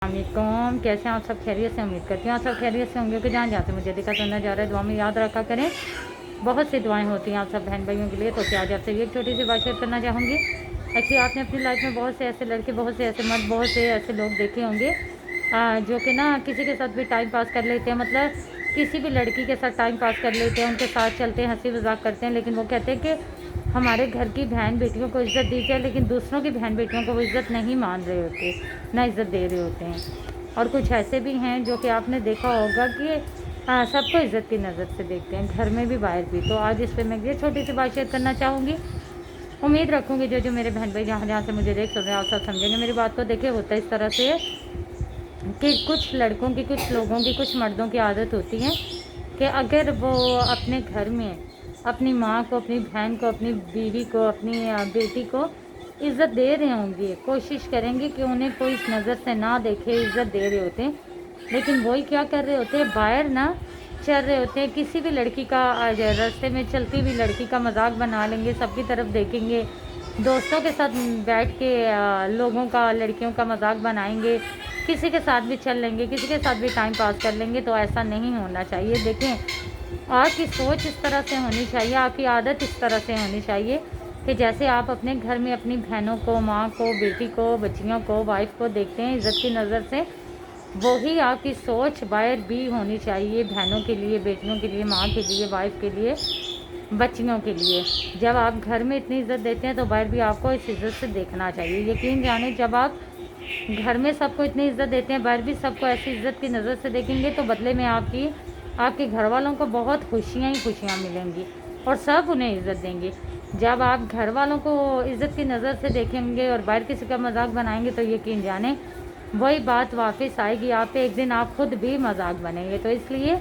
वालेकुम, कैसे हैं आप सब? खैरियत से? उम्मीद करती हूँ आप सब खैरियत से होंगे कि जहाँ से मुझे देखा सुनना जा रहा है दुआ में याद रखा करें। बहुत सी दुआएं होती हैं आप सब बहन भाइयों के लिए। तो क्या आज आपसे एक छोटी सी बात शेयर करना चाहूँगी। एक्चुअली आपने अपनी लाइफ में बहुत से ऐसे लड़के, बहुत से ऐसे मर्द, बहुत से ऐसे लोग देखे होंगे जो कि ना किसी के साथ भी टाइम पास कर लेते हैं, मतलब किसी भी लड़की के साथ टाइम पास कर लेते हैं, उनके साथ चलते हैं, हंसी मजाक करते हैं, लेकिन वो कहते हैं कि हमारे घर की बहन बेटियों को इज़्ज़त दी जाए, लेकिन दूसरों की बहन बेटियों को वो इज़्ज़त नहीं मान रहे होते, ना इज़्ज़त दे रहे होते हैं। और कुछ ऐसे भी हैं जो कि आपने देखा होगा कि सबको इज़्ज़त की नज़र से देखते हैं, घर में भी बाहर भी। तो आज इस पर मैं ये छोटी सी बात शेयर करना चाहूँगी। उम्मीद रखूँगी जो जो मेरे बहन भाई जहाँ जहाँ से मुझे देख सुन रहे हैं आप सब समझेंगे मेरी बात को। देखिए होता है इस तरह से कि कुछ लड़कों की, कुछ लोगों की, कुछ मर्दों की आदत होती है कि अगर वो अपने घर में अपनी माँ को, अपनी बहन को, अपनी बीवी को, अपनी बेटी को इज़्ज़त दे रहे होंगे, कोशिश करेंगे कि उन्हें कोई इस नज़र से ना देखे, इज़्ज़त दे रहे होते हैं, लेकिन वही क्या कर रहे होते हैं, बाहर ना चल रहे होते हैं। किसी भी लड़की का रास्ते में चलती हुई लड़की का मजाक बना लेंगे, सबकी तरफ देखेंगे, दोस्तों के साथ बैठ के लोगों का, लड़कियों का मजाक बनाएंगे, किसी के साथ भी चल लेंगे, किसी के साथ भी टाइम पास कर लेंगे। तो ऐसा नहीं होना चाहिए। देखें आपकी सोच इस तरह से होनी चाहिए, आपकी आदत इस तरह से होनी चाहिए कि जैसे आप अपने घर में अपनी बहनों को, माँ को, बेटी को, बच्चियों को, वाइफ को देखते हैं इज़्ज़त की नज़र से, वही आपकी सोच बाहर भी होनी चाहिए, बहनों के लिए, बेटियों के लिए, माँ के लिए, वाइफ के लिए, बच्चियों के लिए। जब आप घर में इतनी इज़्ज़त देते हैं तो बाहर भी आपको इस इज़्ज़त से देखना चाहिए। यकीन जाने जब आप घर में सबको इतनी इज़्ज़त देते हैं, बाहर भी सबको ऐसी इज़्ज़त की नज़र से देखेंगे तो बदले में आपके घर वालों को बहुत खुशियाँ ही खुशियाँ मिलेंगी और सब उन्हें इज़्ज़त देंगे। जब आप घर वालों को इज़्ज़त की नज़र से देखेंगे और बाहर किसी का मजाक बनाएंगे तो यकीन जाने वही बात वापस आएगी आप पे, एक दिन आप खुद भी मजाक बनेंगे। तो इसलिए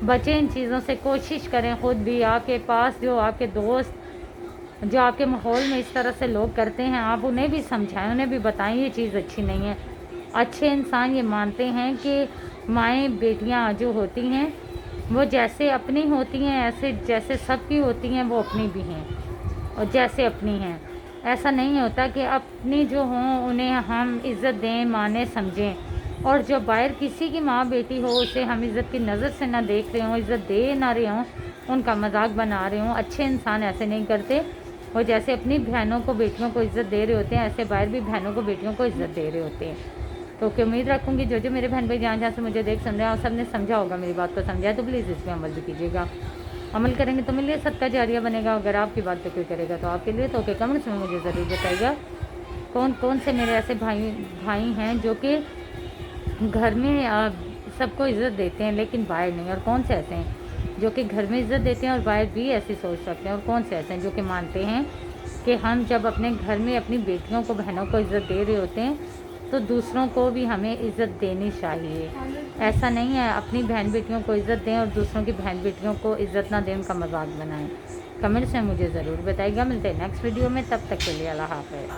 बचें इन चीज़ों से, कोशिश करें खुद भी। आपके पास जो आपके दोस्त, जो आपके माहौल में इस तरह से लोग करते हैं, आप उन्हें भी समझाएं, उन्हें भी बताएं ये चीज़ अच्छी नहीं है। अच्छे इंसान ये मानते हैं कि माएँ बेटियाँ जो होती हैं वो जैसे अपनी होती हैं, ऐसे जैसे सबकी होती हैं वो अपनी भी हैं, और जैसे अपनी हैं। ऐसा नहीं होता कि अपनी जो हों उन्हें हम इज़्ज़त दें, माने, समझें, और जो बाहर किसी की माँ बेटी हो उसे हम इज़्ज़त की नज़र से ना देख रहे हों, इज़्ज़त दे ना रहे हों, उनका मजाक बना रहे हों। अच्छे इंसान ऐसे नहीं करते। और जैसे अपनी बहनों को, बेटियों को इज़्ज़त दे रहे होते हैं, ऐसे बाहर भी बहनों को, बेटियों को इज़्ज़त दे रहे होते हैं। तो कि उम्मीद रखूँगी जो जो मेरे बहन भाई जहाँ जहाँ से मुझे देख सुन रहे हैं, आप सब ने समझा होगा, मेरी बात को समझा है तो प्लीज़ इस पर अमल भी कीजिएगा। अमल करेंगे तो मेरे लिए सदका जारिया बनेगा। अगर आपकी बात पे कोई करेगा तो आपके लिए। तो कमेंट्स में मुझे ज़रूर बताइएगा कौन कौन से मेरे ऐसे भाई हैं जो कि घर में सबको इज़्ज़त देते हैं लेकिन बाहर नहीं, और कौन से ऐसे हैं जो कि घर में इज़्ज़त देते हैं और बाहर भी ऐसी सोच रखते हैं, और कौन से ऐसे हैं जो कि मानते हैं कि हम जब अपने घर में अपनी बेटियों को, बहनों को इज़्ज़त दे रहे होते हैं तो दूसरों को भी हमें इज़्ज़त देनी चाहिए। ऐसा नहीं है अपनी बहन बेटियों को इज़्ज़त दें और दूसरों की बहन बेटियों को इज़्ज़त ना दें, उनका मजाक बनाएं। कमेंट्स में मुझे ज़रूर बताइएगा। मिलते हैं नेक्स्ट वीडियो में, तब तक के लिए अल्लाह हाफ़िज़।